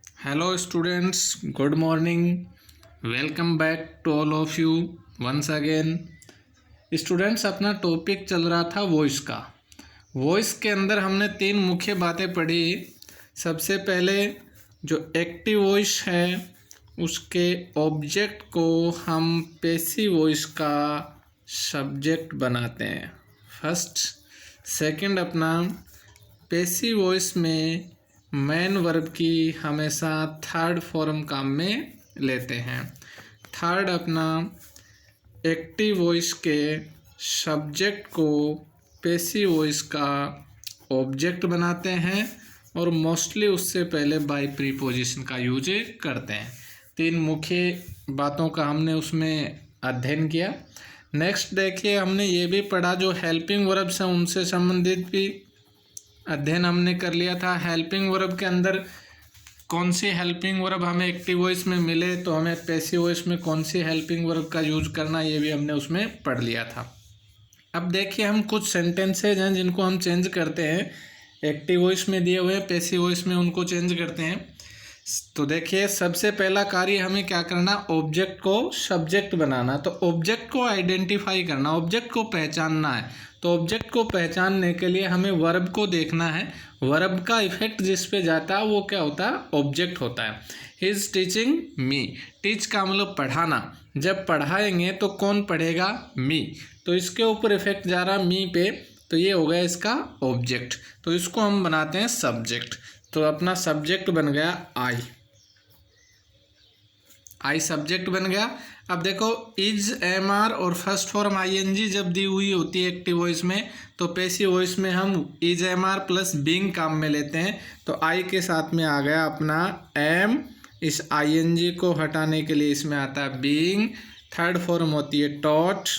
Hello students, good morning. Welcome back to all of you once again. Students, अपना topic चल रहा था voice का। वॉइस के अंदर हमने तीन मुख्य बातें पढ़ी। सबसे पहले जो एक्टिव वॉइस है उसके ऑब्जेक्ट को हम पैसिव वॉइस का सब्जेक्ट बनाते हैं फर्स्ट। सेकंड, अपना पैसिव वॉइस में मेन वर्ब की हमेशा थर्ड फॉर्म काम में लेते हैं। थर्ड, अपना एक्टिव वॉइस के सब्जेक्ट को पैसिव वॉइस का ऑब्जेक्ट बनाते हैं और मोस्टली उससे पहले बाय प्रीपोजिशन का यूज करते हैं। तीन मुख्य बातों का हमने उसमें अध्ययन किया। नेक्स्ट देखिए, हमने ये भी पढ़ा जो हेल्पिंग वर्ब्स हैं उनसे संबंधित भी अध्ययन हमने कर लिया था। हेल्पिंग वर्ब के अंदर कौन सी हेल्पिंग वर्ब हमें एक्टिव वॉइस में मिले तो हमें पैसिव वॉइस में कौन सी हेल्पिंग वर्ब का यूज करना, ये भी हमने उसमें पढ़ लिया था। अब देखिए, हम कुछ सेंटेंसेज हैं जिनको हम चेंज करते हैं, एक्टिव वॉइस में दिए हुए पैसिव वॉइस में उनको चेंज करते हैं। तो देखिए, सबसे पहला कार्य हमें क्या करना, ऑब्जेक्ट को सब्जेक्ट बनाना। तो ऑब्जेक्ट को आइडेंटिफाई करना, ऑब्जेक्ट को पहचानना है। तो ऑब्जेक्ट को पहचानने के लिए हमें वर्ब को देखना है। वर्ब का इफेक्ट जिस पे जाता है वो क्या होता है, ऑब्जेक्ट होता है। He is teaching me, teach का मतलब पढ़ाना। जब पढ़ाएंगे तो कौन पढ़ेगा, मी। तो इसके ऊपर इफेक्ट जा रहा मी पे, तो ये हो गया इसका ऑब्जेक्ट। तो इसको हम बनाते हैं सब्जेक्ट। तो अपना सब्जेक्ट बन गया आई, आई सब्जेक्ट बन गया। अब देखो, इज एम आर और first form I N G जब दी हुई होती है एक्टिव वॉइस में, तो पैसिव वॉइस में हम is am are plus being काम में लेते हैं। तो आई के साथ में आ गया अपना एम, इस आई एन जी को हटाने के लिए इसमें आता है बीइंग। थर्ड फॉर्म होती है टॉट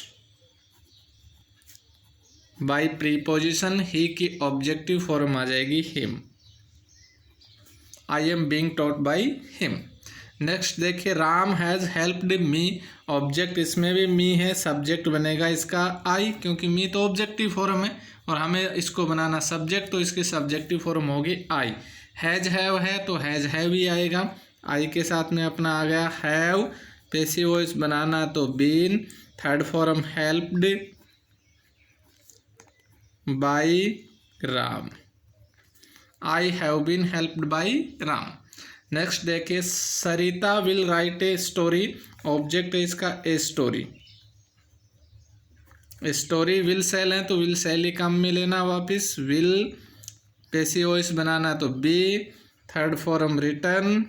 बाय प्रीपोजिशन, ही की ऑब्जेक्टिव फॉर्म आ जाएगी him, I am being taught by him. Next देखिए, Ram has helped me, object इसमें भी मी है, सब्जेक्ट बनेगा इसका आई, क्योंकि मी तो ऑब्जेक्टिव फॉर्म है और हमें इसको बनाना सब्जेक्ट, तो इसकी सब्जेक्टिव फॉर्म होगी आई। हैज हैव है तो हैज हैव ही आएगा, आई के साथ में अपना आ गया हैव। पैसिव वॉइस बनाना तो been, third form helped by Ram, I have been helped by Ram. Next देखिए, Sarita will write a story, object है इसका a story. Story will sell है तो विल सेल ही काम में लेना वापस। विल पैसिव वॉइस बनाना तो be, third form return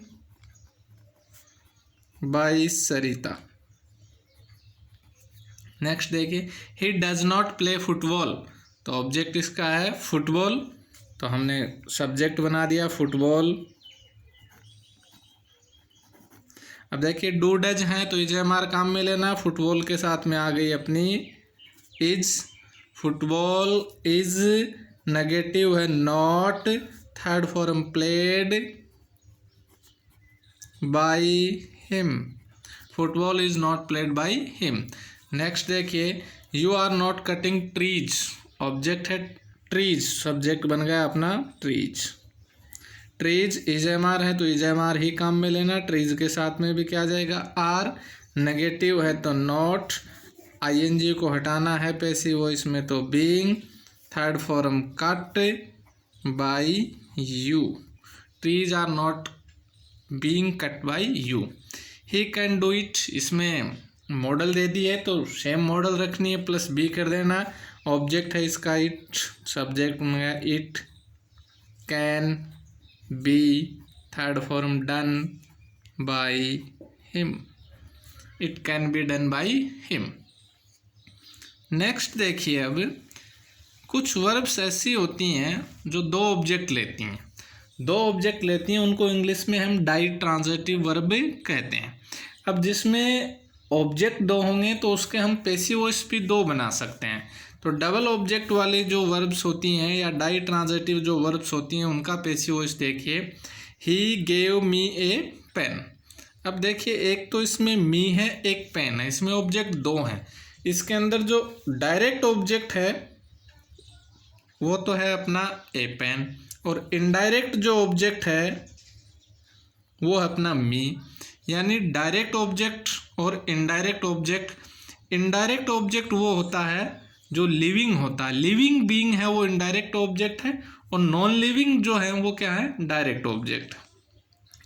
by Sarita. Next देखिए, he does not play football, तो ऑब्जेक्ट इसका है फुटबॉल, तो हमने सब्जेक्ट बना दिया फुटबॉल। अब देखिए, डू डज हैं तो इज एम आर काम में लेना, फुटबॉल के साथ में आ गई अपनी इज। फुटबॉल इज नेगेटिव है not, third form played by him, football is not played by him. Next देखिए, you are not cutting trees, object है ट्रीज, सब्जेक्ट बन गया अपना trees. Trees is am are है तो इज एम आर ही काम में लेना, ट्रीज के साथ में भी क्या आ जाएगा आर। नेगेटिव है तो नॉट, आई एन जी को हटाना है पैसिव वॉइस में तो being, third form cut by you, trees are not being cut by you. He can do it, इसमें मॉडल दे दी है तो सेम मॉडल रखनी है, प्लस बी कर देना। ऑब्जेक्ट है इसका इट, सब्जेक्ट में गया it can be, third form done by him, it can be done by him. Next देखिए, अब कुछ वर्ब्स ऐसी होती हैं जो दो ऑब्जेक्ट लेती हैं, दो ऑब्जेक्ट लेती हैं, उनको इंग्लिश में हम डाई ट्रांजिटिव वर्ब कहते हैं। अब जिसमें ऑब्जेक्ट दो होंगे तो उसके हम पैसिव वॉइस भी दो बना सकते हैं। तो डबल ऑब्जेक्ट वाले जो वर्ब्स होती हैं या डाई ट्रांजिटिव जो वर्ब्स होती हैं उनका पैसिव वॉइस देखिए, he gave me A pen. अब देखिए, एक तो इसमें मी है, एक पेन है, इसमें ऑब्जेक्ट दो हैं। इसके अंदर जो डायरेक्ट ऑब्जेक्ट है वो तो है अपना ए पेन, और इनडायरेक्ट जो ऑब्जेक्ट है वो है अपना मी। यानी डायरेक्ट ऑब्जेक्ट और इनडायरेक्ट ऑब्जेक्ट। इनडायरेक्ट ऑब्जेक्ट वो होता है जो लिविंग होता है, लिविंग बीइंग है वो इनडायरेक्ट ऑब्जेक्ट है, और नॉन लिविंग जो है वो क्या है, डायरेक्ट ऑब्जेक्ट।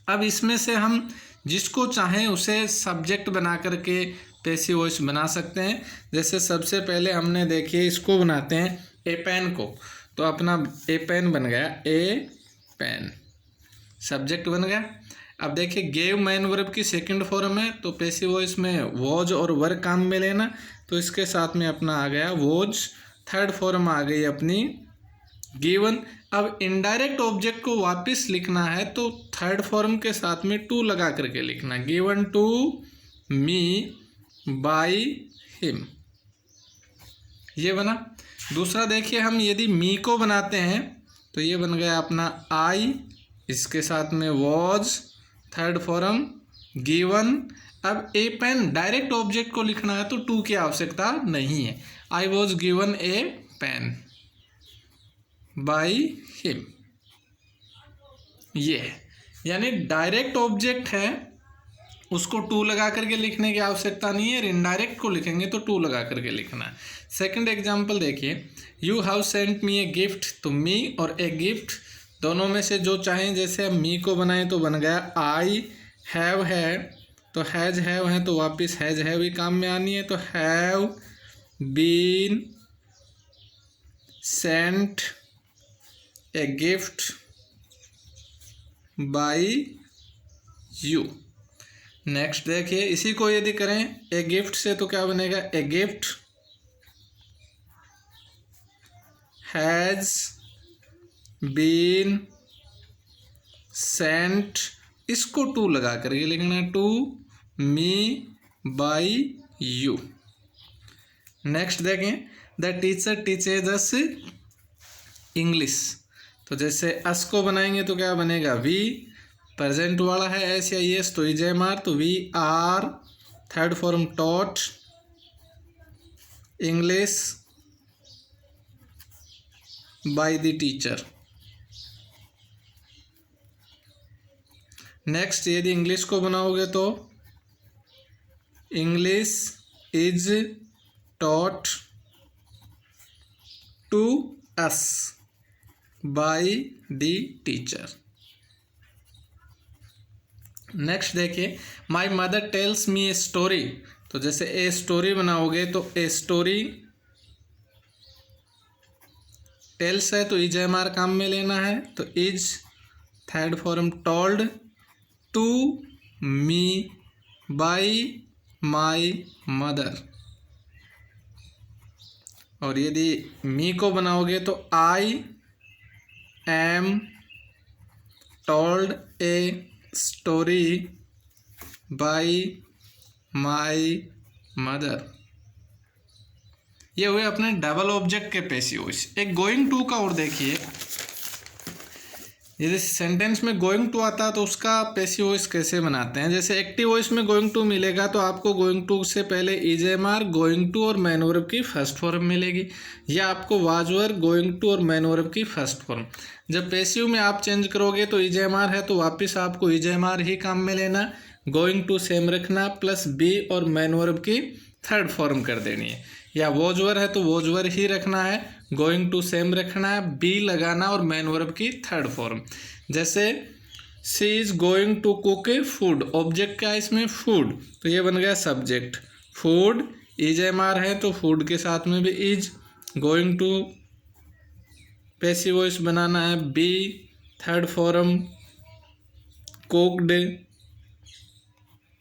अब इसमें से हम जिसको चाहें उसे सब्जेक्ट बना करके पैसिव वॉइस बना सकते हैं। जैसे सबसे पहले हमने देखिए इसको बनाते हैं ए पेन को, तो अपना ए पेन बन गया, ए पेन सब्जेक्ट बन गया। अब देखिए गेव मैन वर्ब की सेकंड फॉर्म है, तो पैसिव वॉइस में वॉज और वर काम में लेना, तो इसके साथ में अपना आ गया वॉज। थर्ड फॉर्म आ गई अपनी गिवन। अब इनडायरेक्ट ऑब्जेक्ट को वापस लिखना है तो थर्ड फॉर्म के साथ में टू लगा करके लिखना, given to me by him, ये बना। दूसरा देखिए हम यदि मी को बनाते हैं तो ये बन गया अपना आई, इसके साथ में वॉज, थर्ड फॉर्म गिवन। अब ए पेन डायरेक्ट ऑब्जेक्ट को लिखना है तो टू की आवश्यकता नहीं है, I was given a pen by him, ये है। यानी डायरेक्ट ऑब्जेक्ट है उसको टू लगा करके लिखने की आवश्यकता नहीं है, इनडायरेक्ट को लिखेंगे तो टू लगा करके लिखना है। सेकंड एग्जांपल देखिए, you have sent me a gift, तो मी और ए गिफ्ट दोनों में से जो चाहें, जैसे हम मी को बनाएं तो बन गया आई, हैव है तो हैज हैव है तो वापस हैज हैव ही काम में आनी है, तो have been sent a gift by you. Next देखिए इसी को यदि करें ए गिफ्ट से तो क्या बनेगा, a gift has been sent, इसको टू लगा करके लिखना, to me by you. Next देखें, the teacher teaches us English, तो जैसे अस को बनाएंगे तो क्या बनेगा, वी, प्रेजेंट वाला है एस या एस तो इजेमार, तो we are, third form taught English by the teacher. Next यदि इंग्लिश को बनाओगे तो English is taught to us by the teacher. Next देखिए, my mother tells me a story, तो जैसे ए स्टोरी बनाओगे तो ए स्टोरी, टेल्स है तो इज एम आर काम में लेना है, तो is, third form told to me by my mother. और यदि मी को बनाओगे तो I am told a story by my mother. ये हुए अपने डबल ऑब्जेक्ट के पैसिव वॉइस। एक गोइंग टू का और देखिए, यदि सेंटेंस में गोइंग टू आता है तो उसका पैसिव वॉइस कैसे बनाते हैं। जैसे एक्टिव वॉइस में गोइंग टू मिलेगा तो आपको गोइंग टू से पहले is am are, going to और मैन वर्ब की फर्स्ट फॉर्म मिलेगी, या आपको वाज वर, गोइंग टू और मैन वर्ब की फर्स्ट फॉर्म। जब पैसिव में आप चेंज करोगे तो इज एम आर है तो वापस आपको इज एम आर ही काम में लेना, गोइंग टू सेम रखना, प्लस बी और मैन वर्ब की थर्ड फॉर्म कर देनी है, या वॉज वर है तो वॉज वर ही रखना है, गोइंग टू सेम रखना है, बी लगाना और मैन वर्ब की थर्ड फॉर्म। जैसे she is going to cook food, object क्या है इसमें, फूड, तो ये बन गया subject, food, is am are है तो फूड के साथ में भी is, going to passive voice बनाना है, be, third form cooked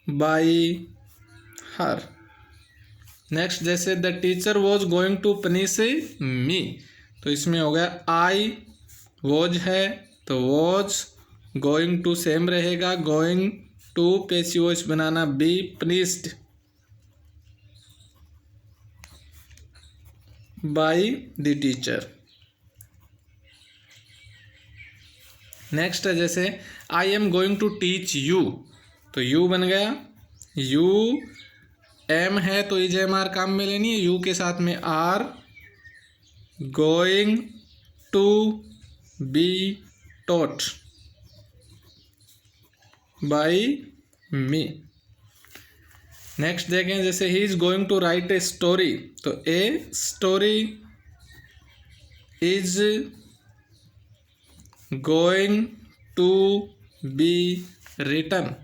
by her. Next जैसे the teacher was going to punish me, तो इसमें हो गया आई, वॉज है तो वॉज, गोइंग टू सेम रहेगा, गोइंग टू पैसिव वॉइस बनाना, be, punished by the teacher. Next है जैसे I am going to teach you, तो यू बन गया, यू एम है तो इज एम आर काम में लेनी है, यू के साथ में are, going to be taught by me. Next देखें, जैसे he is going to write a story, तो a story is going to be written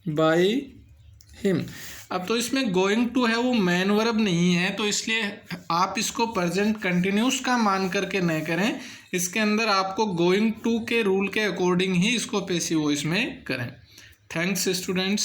by him. अब तो इसमें गोइंग टू है वो मैन वर्ब नहीं है, तो इसलिए आप इसको प्रेजेंट कंटिन्यूस का मान करके न करें। इसके अंदर आपको गोइंग टू के रूल के अकॉर्डिंग ही इसको पैसिव वॉइस में करें। Thanks students.